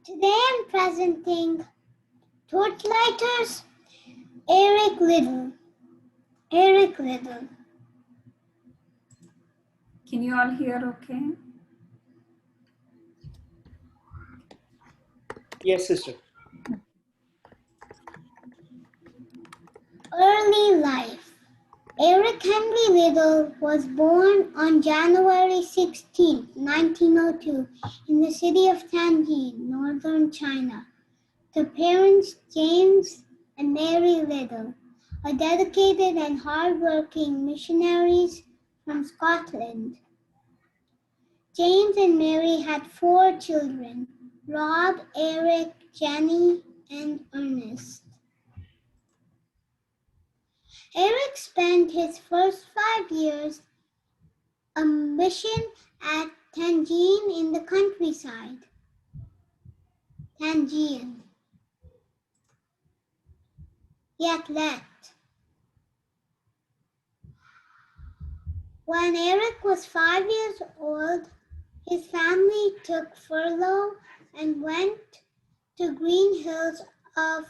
Today I'm presenting Torchlighters, Liddell. Liddell. Can you all hear okay? Yes, sister. Early life. Eric Henry Liddell was born on January 16, 1902, in the city of Tianjin, northern China, to parents James and Mary Liddell, are dedicated and hard-working missionaries from Scotland. James and Mary had 4 children, Rob, Eric, Jenny, and Ernest. Eric spent his first 5 years a mission at Tianjin in the countryside. Tianjin. Yet left. When Eric was 5 years old, his family took furlough and went to Green Hills of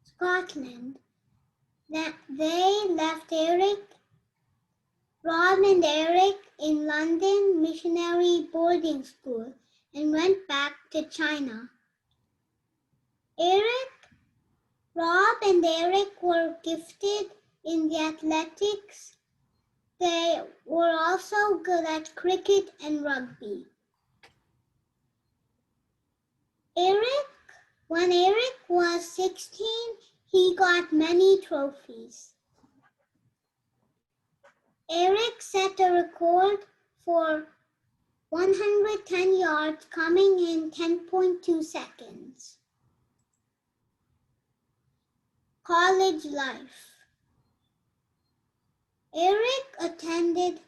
Scotland. They left Rob and Eric in London Missionary Boarding School and went back to China. Rob and Eric were gifted in the athletics. They were also good at cricket and rugby. When Eric was 16, he got many trophies. Eric set a record for 110 yards, coming in 10.2 seconds. College life. Eric attended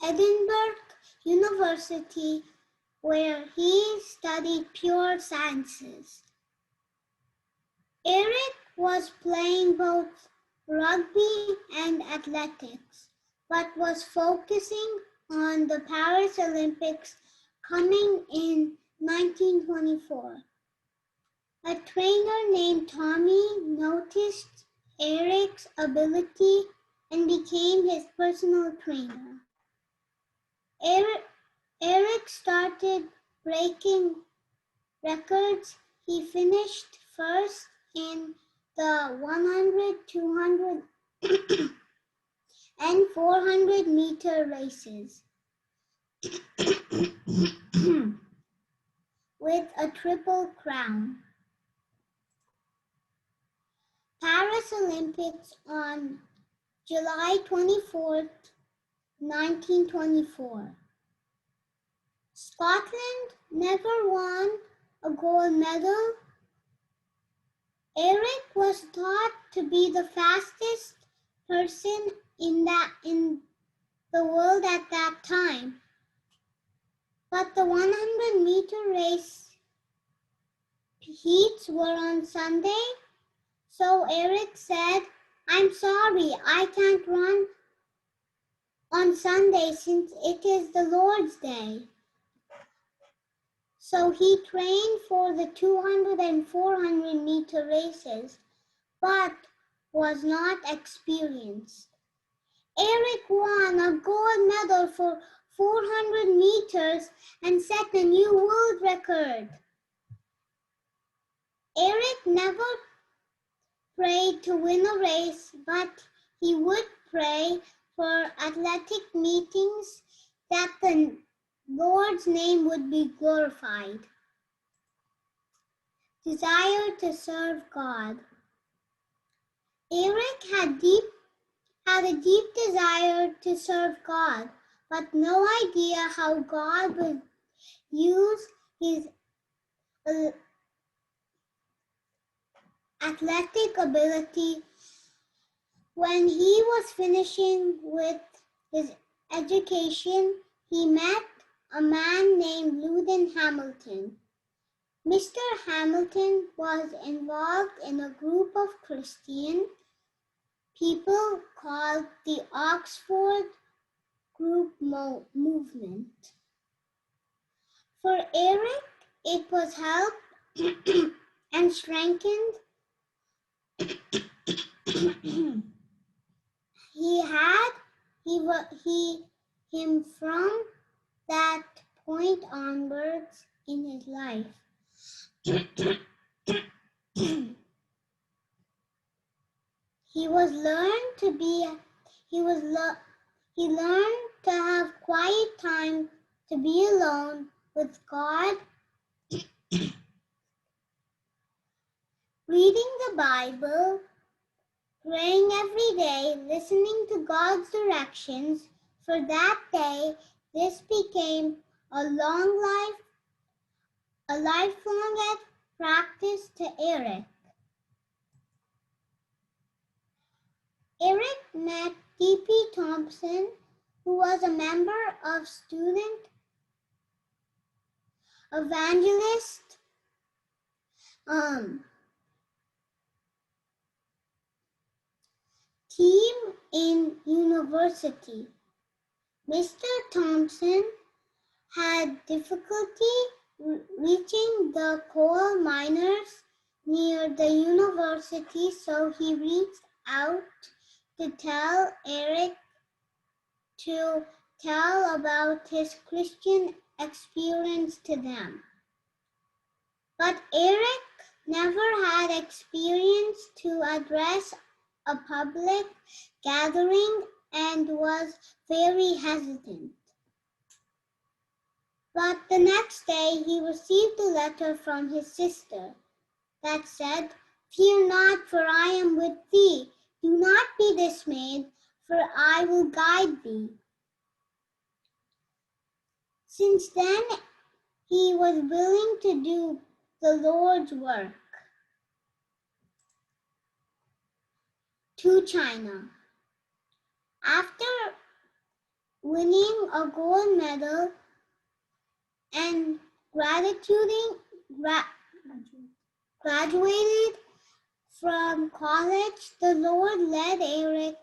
Edinburgh University, where he studied pure sciences. Eric was playing both rugby and athletics, but was focusing on the Paris Olympics coming in 1924. A trainer named Tommy noticed Eric's ability and became his personal trainer. Eric started breaking records. He finished first in the 100, 200, and 400 meter races with a triple crown. Paris Olympics on July 24th, 1924. Scotland never won a gold medal. Eric was thought to be the fastest person in the world at that time. But the 100-meter race heats were on Sunday, so Eric said, "I'm sorry, I can't run on Sunday since it is the Lord's Day." So he trained for the 200 and 400-meter races, but was not experienced. Eric won a gold medal for 400 meters and set a new world record. Eric never prayed to win a race, but he would pray for athletic meetings that the Lord's name would be glorified. Desire to serve God. Eric had a deep desire to serve God, but no idea how God would use his athletic ability. When he was finishing with his education, he met a man named Liddell Hamilton. Mr. Hamilton was involved in a group of Christian people called the Oxford Group Movement. For Eric, it was help and strengthened. Him from that point onwards in his life. He learned to have quiet time to be alone with God, reading the Bible, praying every day, listening to God's directions. For that day, this became a lifelong practice to Eric. Eric met D.P. Thompson, who was a member of student evangelist team in university. Mr. Thompson had difficulty reaching the coal miners near the university, so he reached out to tell Eric to tell about his Christian experience to them. But Eric never had experience to address a public gathering and was very hesitant. But the next day he received a letter from his sister that said, "Fear not, for I am with thee. Do not be dismayed, for I will guide thee." Since then, he was willing to do the Lord's work. To China. After winning a gold medal and graduated from college, the Lord led Eric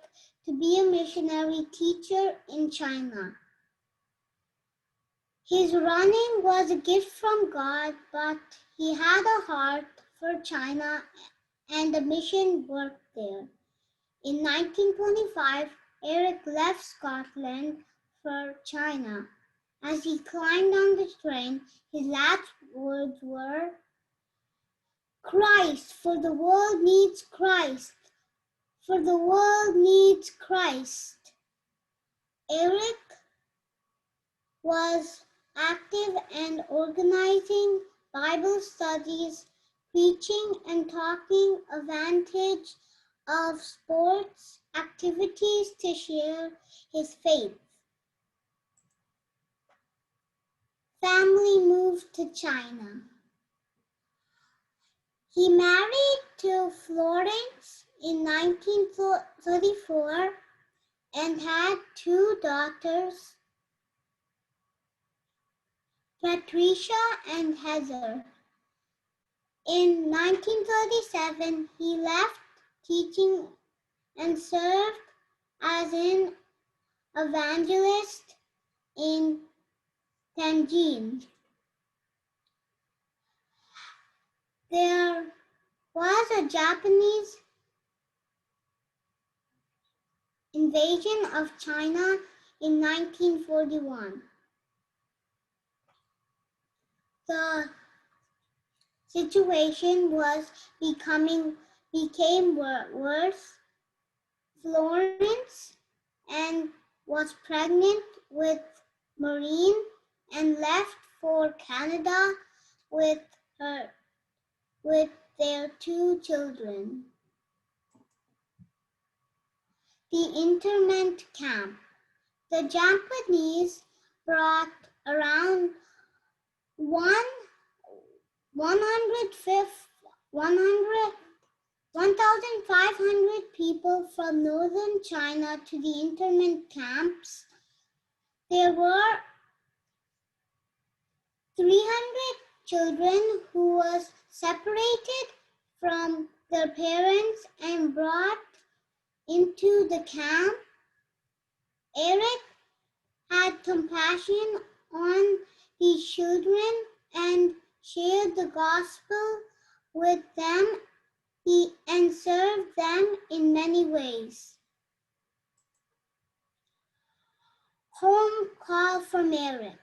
to be a missionary teacher in China. His running was a gift from God, but he had a heart for China and the mission work there. In 1925, Eric left Scotland for China. As he climbed on the train, his last words were, "Christ, for the world needs Christ. For the world needs Christ." Eric was active and organizing Bible studies, preaching and talking advantage of sports activities to share his faith. Family moved to China. He married to Florence in 1934 and had two daughters, Patricia and Heather. In 1937, he left teaching and served as an evangelist in Tianjin. There was a Japanese invasion of China in 1941. The situation became worse. Florence and was pregnant with Maureen and left for Canada with their two children. The internment camp. The Japanese brought around 1,500 people from northern China to the internment camps. There were 300 children who was separated from their parents and brought into the camp. Eric had compassion on these children and shared the gospel with them and served them in many ways. Home call from Eric.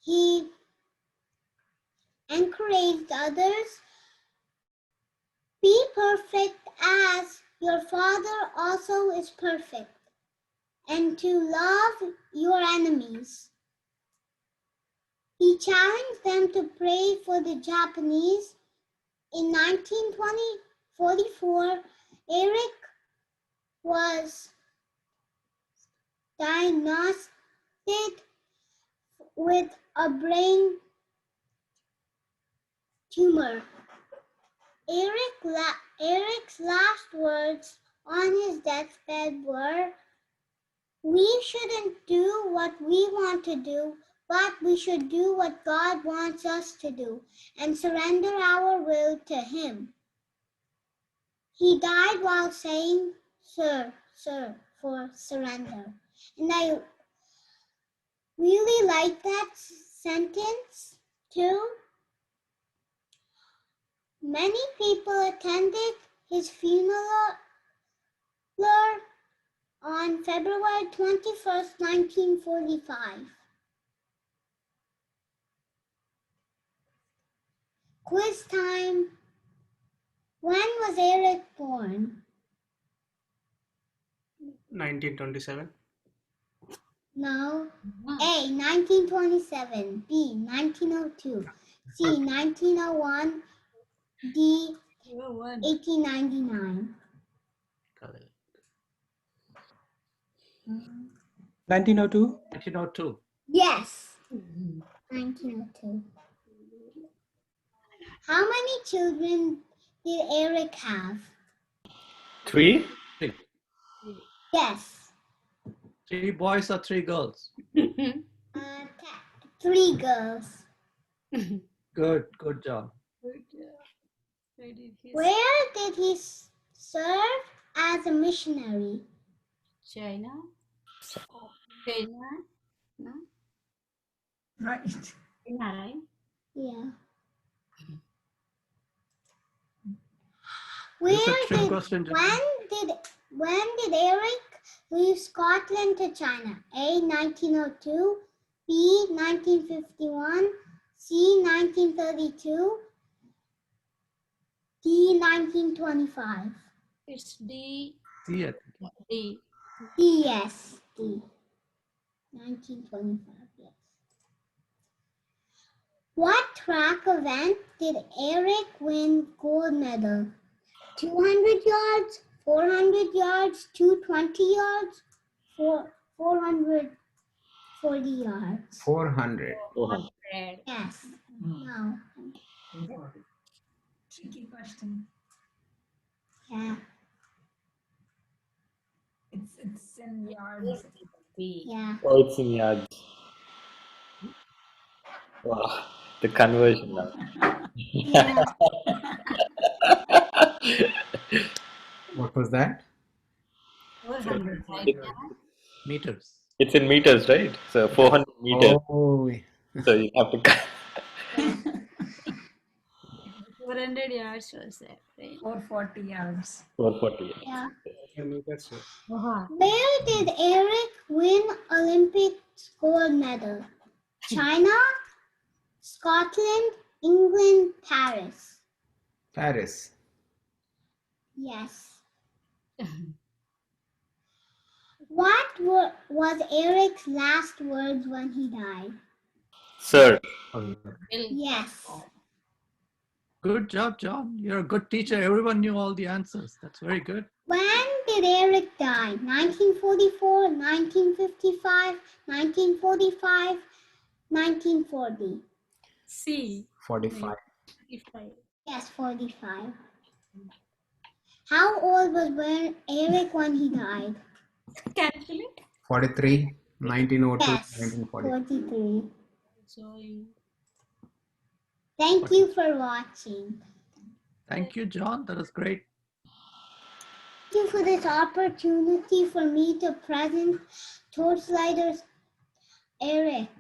He encouraged others, be perfect as your Father also is perfect, and to love your enemies. He challenged them to pray for the Japanese. In 1944, Eric was diagnosed with a brain tumor. Eric's last words on his deathbed were, "We shouldn't do what we want to do, but we should do what God wants us to do and surrender our will to Him." He died while saying, "Sir, sir," for surrender. And I really like that sentence too. Many people attended his funeral on February 21st, 1945. Quiz time. When was Eric born? 1927. No. A, 1927. B, 1902. C, 1901. D, 1899. 1902. 1902. Yes. 1902. How many children did Eric have? 3. Yes. 3 boys or 3 girls? 3 girls. Good job. Where did he serve as a missionary? China? China? No? Right. China, right? Yeah. It's a trick question. When did Eric leave Scotland to China? A, 1902. B, 1951. C, 1932. D, 1925. It's D. See it. D. D, yes. D. 1925, yes. What track event did Eric win gold medal? 200 yards, 400 yards, 220 yards, 440 yards. 400. 400. Yes. No. Tricky question. Yeah. It's in yards. B. Yeah. Oh, it's in yards. Wow, the conversion now. Yeah. What was that? 400, right? It- Meters. It's in meters, right? So 400 meters. Oh, So you have to cut. 400 yards was that, right? 440 yards. 440 yards. Yeah. meters. Where did Eric win Olympic gold medal? China, Scotland, England, Paris. Paris. Yes. What was Eric's last words when he died? Sir, Yes. Good job, John. You're a good teacher. Everyone knew all the answers. That's very good. When did Eric die? 1944, 1955, 1945, 1940. C. 45. 55. Yes, 45. How old was Eric when he died? Calculate. 43. 1902. Yes, 1940. 43. Showing. Thank you for watching. Thank you, John. That was great. Thank you for this opportunity for me to present Torchlighter's Eric.